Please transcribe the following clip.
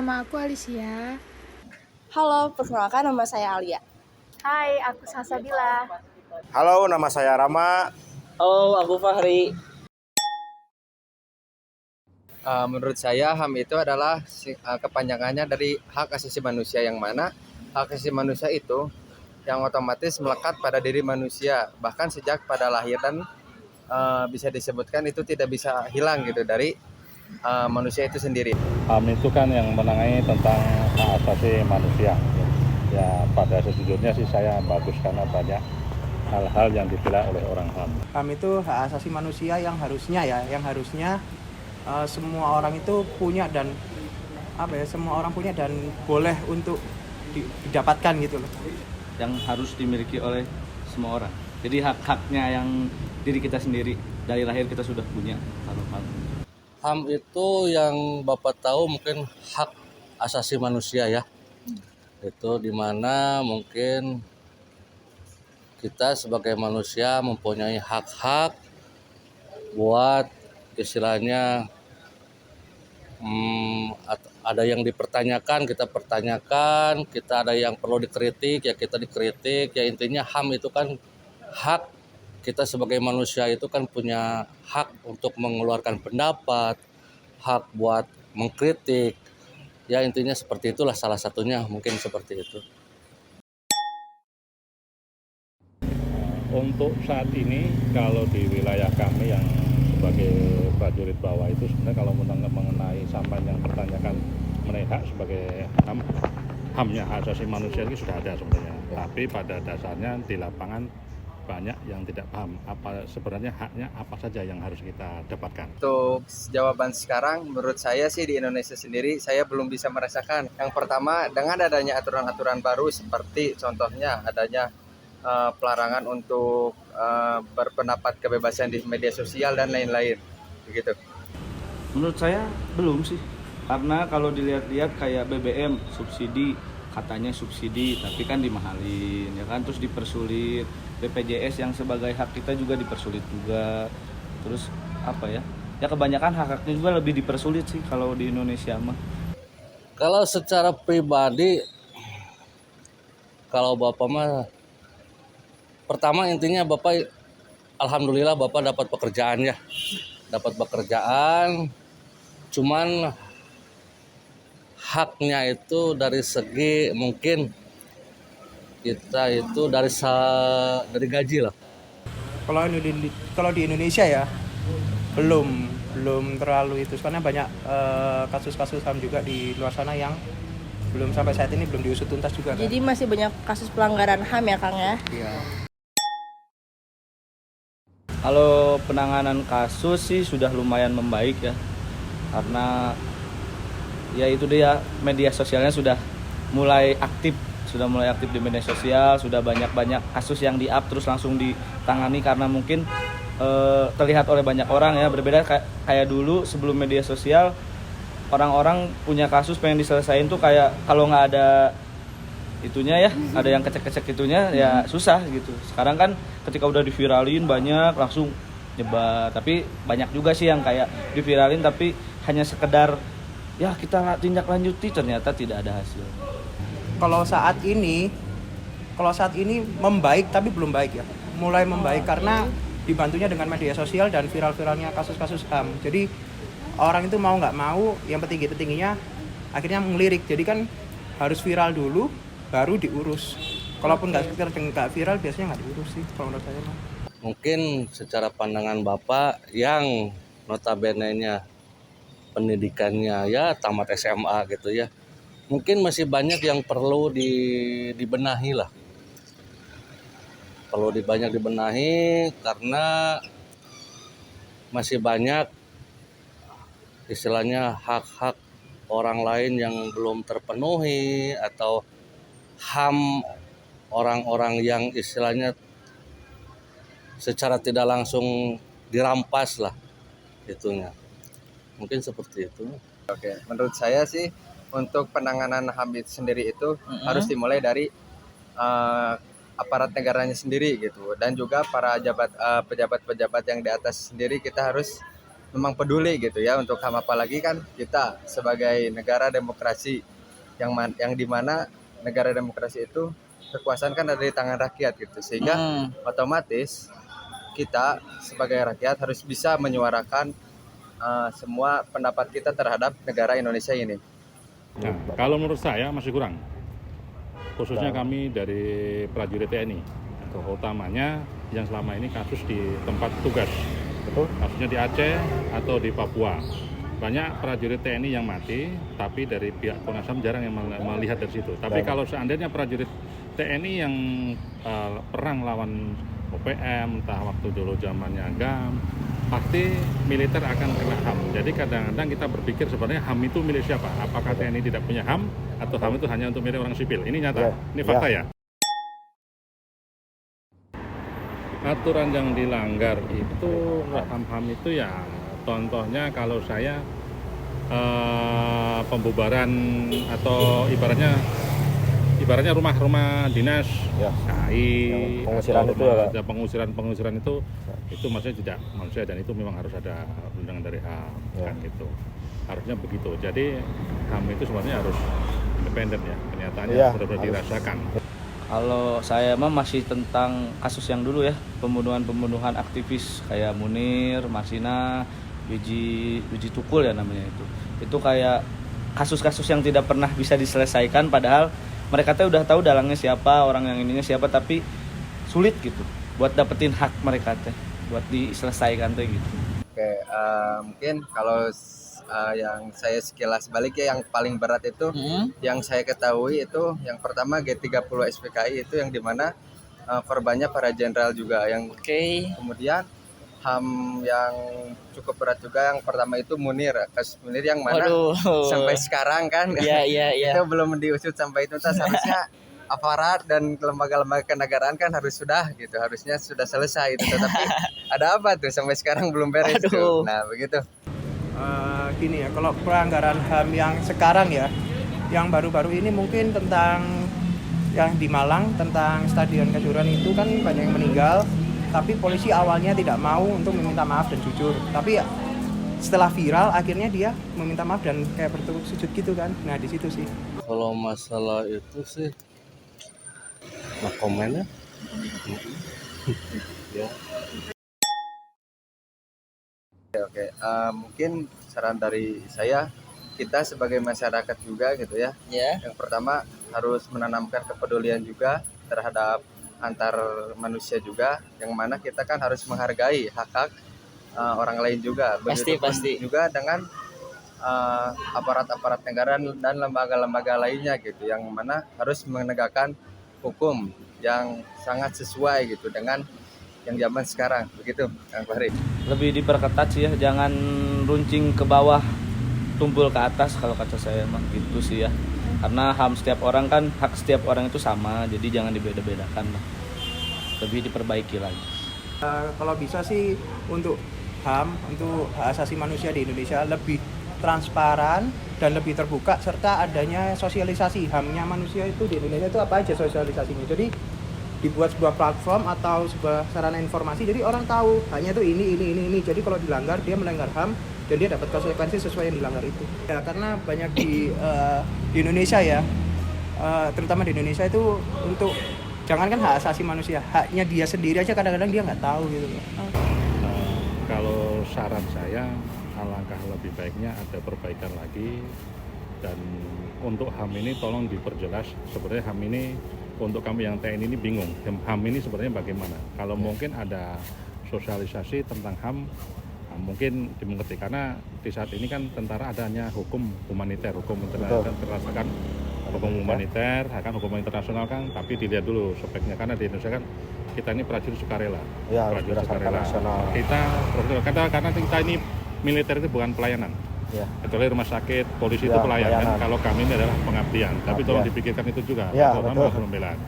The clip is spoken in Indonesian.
nama aku Alicia. Halo, perkenalkan nama saya Alia. Hai, aku Salsabila. Halo, nama saya Rama. Halo, aku Fahri. Menurut saya HAM itu adalah kepanjangannya dari hak asasi manusia, yang mana hak asasi manusia itu yang otomatis melekat pada diri manusia, bahkan sejak pada lahir, dan bisa disebutkan itu tidak bisa hilang gitu dari manusia itu sendiri. HAM itu kan yang menangani tentang hak asasi manusia. Ya, pada sejujurnya sih saya bagus karena banyak hal-hal yang dibela oleh orang HAM. HAM itu hak asasi manusia yang harusnya semua orang itu punya dan semua orang punya dan boleh untuk didapatkan gitu loh. Yang harus dimiliki oleh semua orang. Jadi hak-haknya yang diri kita sendiri dari lahir kita sudah punya. HAM itu yang Bapak tahu mungkin hak asasi manusia ya. Itu dimana mungkin kita sebagai manusia mempunyai hak-hak buat istilahnya ada yang dipertanyakan, kita pertanyakan, kita ada yang perlu dikritik, ya kita dikritik, ya intinya HAM itu kan hak kita sebagai manusia itu kan punya hak untuk mengeluarkan pendapat, hak buat mengkritik, ya intinya seperti itulah, salah satunya mungkin seperti itu. Untuk saat ini kalau di wilayah kami yang sebagai prajurit bawah itu sebenarnya kalau mengenai sampai yang pertanyakan mengenai hak sebagai HAM-nya hak asasi manusia itu sudah ada sebenarnya. Tapi pada dasarnya di lapangan banyak yang tidak paham apa sebenarnya haknya apa saja yang harus kita dapatkan. Untuk jawaban sekarang, menurut saya sih di Indonesia sendiri saya belum bisa merasakan. Yang pertama, dengan adanya aturan-aturan baru seperti contohnya adanya pelarangan untuk berpendapat, kebebasan di media sosial dan lain-lain begitu. Menurut saya belum sih. Karena kalau dilihat-lihat kayak BBM subsidi, katanya subsidi tapi kan dimahalin ya kan, terus dipersulit. BPJS yang sebagai hak kita juga dipersulit juga. Terus apa ya? Ya kebanyakan hak-haknya juga lebih dipersulit sih kalau di Indonesia mah. Kalau secara pribadi, kalau Bapak mah pertama intinya Bapak alhamdulillah Bapak dapat pekerjaan ya. Dapat pekerjaan, cuman haknya itu dari segi mungkin kita itu dari gaji lah. Kalau di Indonesia ya belum terlalu itu karena banyak kasus-kasus HAM juga di luar sana yang belum sampai saat ini belum diusut tuntas juga kan. Jadi masih banyak kasus pelanggaran HAM ya Kang ya? Iya. Kalau penanganan kasus sih sudah lumayan membaik ya. Karena ya itu dia, media sosialnya sudah mulai aktif di media sosial, sudah banyak kasus yang di-up terus langsung ditangani karena mungkin terlihat oleh banyak orang ya. Berbeda kayak dulu sebelum media sosial, orang-orang punya kasus pengen diselesain tuh kayak kalau nggak ada itunya ya, ada yang kecek-kecek itunya ya susah gitu. Sekarang kan ketika udah diviralin banyak langsung nyebar, tapi banyak juga sih yang kayak diviralin tapi hanya sekedar ya kita tindak lanjuti, ternyata tidak ada hasil. Kalau saat ini membaik tapi belum baik ya. Mulai membaik karena dibantunya dengan media sosial dan viral-viralnya kasus-kasus HAM. Jadi orang itu mau nggak mau yang petingginya akhirnya ngelirik. Jadi kan harus viral dulu baru diurus. Kalaupun nggak viral biasanya nggak diurus sih kalau menurut saya. Mungkin secara pandangan Bapak yang notabene-nya pendidikannya ya tamat SMA gitu ya, mungkin masih banyak yang perlu dibenahi lah. Perlu banyak dibenahi karena masih banyak istilahnya hak-hak orang lain yang belum terpenuhi, atau HAM orang-orang yang istilahnya secara tidak langsung dirampas lah itunya. Mungkin seperti itu. Oke, menurut saya sih untuk penanganan HAM itu sendiri itu harus dimulai dari aparat negaranya sendiri gitu, dan juga para pejabat-pejabat yang di atas sendiri kita harus memang peduli gitu ya untuk HAM, apalagi kan kita sebagai negara demokrasi yang dimana negara demokrasi itu kekuasaan kan ada di tangan rakyat gitu, sehingga otomatis kita sebagai rakyat harus bisa menyuarakan semua pendapat kita terhadap negara Indonesia ini. Nah, kalau menurut saya masih kurang, khususnya kami dari prajurit TNI, utamanya yang selama ini kasus di tempat tugas, kasusnya di Aceh atau di Papua. Banyak prajurit TNI yang mati, tapi dari pihak Komnas HAM jarang yang melihat dari situ. Tapi kalau seandainya prajurit TNI yang perang lawan OPM, entah waktu dulu zamannya Agam, pasti militer akan kena HAM. Jadi kadang-kadang kita berpikir sebenarnya HAM itu milik siapa? Apakah TNI tidak punya HAM atau HAM itu hanya untuk milik orang sipil? Ini nyata, ini fakta ya. Aturan yang dilanggar itu HAM itu ya contohnya kalau saya pembubaran atau ibaratnya rumah-rumah dinas, KAI, pengusiran itu maksudnya tidak manusia, dan itu memang harus ada undangan dari HAM kan gitu. Harusnya begitu. Jadi HAM itu sebenarnya harus independen ya, kenyataannya benar-benar dirasakan. Kalau saya mah masih tentang kasus yang dulu ya, pembunuhan aktivis kayak Munir, Masina, Wiji Tukul ya namanya itu. Itu kayak kasus-kasus yang tidak pernah bisa diselesaikan, padahal mereka tuh udah tahu dalangnya siapa, orang yang ininya siapa, tapi sulit gitu buat dapetin hak mereka teh, buat diselesaikan teh gitu. Oke, mungkin kalau yang saya sekilas balik ya, yang paling berat itu yang saya ketahui itu yang pertama G30 SPKI itu yang dimana korbannya para jenderal juga, yang kemudian HAM yang cukup berat juga yang pertama itu Munir, kasus Munir yang mana sampai sekarang kan itu belum diusut sampai itu. Seharusnya aparat dan lembaga-lembaga kenegaraan kan harusnya sudah selesai itu, tetapi ada apa tuh sampai sekarang belum beres tuh. Nah begitu. Gini ya, kalau pelanggaran HAM yang sekarang ya, yang baru-baru ini mungkin tentang yang di Malang tentang Stadion Kanjuruhan itu kan banyak yang meninggal, tapi polisi awalnya tidak mau untuk meminta maaf dan jujur, tapi ya setelah viral akhirnya dia meminta maaf dan kayak bertukuk sujud gitu kan. Nah di situ sih. Kalau masalah itu sih nah komennya ya. Oke, mungkin saran dari saya, kita sebagai masyarakat juga gitu ya. Yang pertama harus menanamkan kepedulian juga terhadap antar manusia juga, yang mana kita kan harus menghargai hak-hak orang lain juga. Pasti juga dengan aparat-aparat negara dan lembaga-lembaga lainnya gitu, yang mana harus menegakkan hukum yang sangat sesuai gitu dengan yang zaman sekarang, begitu Kang Fahri. Lebih diperketat sih ya, jangan runcing ke bawah tumpul ke atas kalau kata saya mah gitu sih ya. Karena HAM setiap orang kan, hak setiap orang itu sama, jadi jangan dibeda-bedakan lah. Lebih diperbaiki lagi. Kalau bisa sih untuk HAM, untuk hak asasi manusia di Indonesia lebih transparan dan lebih terbuka, serta adanya sosialisasi HAM-nya manusia itu di Indonesia itu apa aja sosialisasinya. Jadi dibuat sebuah platform atau sebuah sarana informasi, jadi orang tahu hanya itu ini. Jadi kalau dilanggar, dia melanggar HAM dan dia dapat konsekuensi sesuai yang dilanggar itu. Ya, karena banyak di Indonesia ya, terutama di Indonesia itu untuk jangankan hak asasi manusia, haknya dia sendiri aja kadang-kadang dia nggak tahu gitu. Kalau saran saya, alangkah lebih baiknya ada perbaikan lagi, dan untuk HAM ini tolong diperjelas. Sebenarnya HAM ini untuk kami yang TNI ini bingung, HAM ini sebenarnya bagaimana. Kalau mungkin ada sosialisasi tentang HAM, mungkin dimengerti, karena di saat ini kan tentara adanya hukum humaniter, hukum internasional kan, hukum humaniter, akan hukum internasional kan, tapi dilihat dulu speknya, karena di Indonesia kan kita ini prajurit sukarela, prajurit sukarela. Kita karena kita ini militer itu bukan pelayanan, kecuali rumah sakit, polisi itu pelayanan. Kalau kami ini adalah pengabdian, tapi tolong dipikirkan itu juga, terutama pembelaan.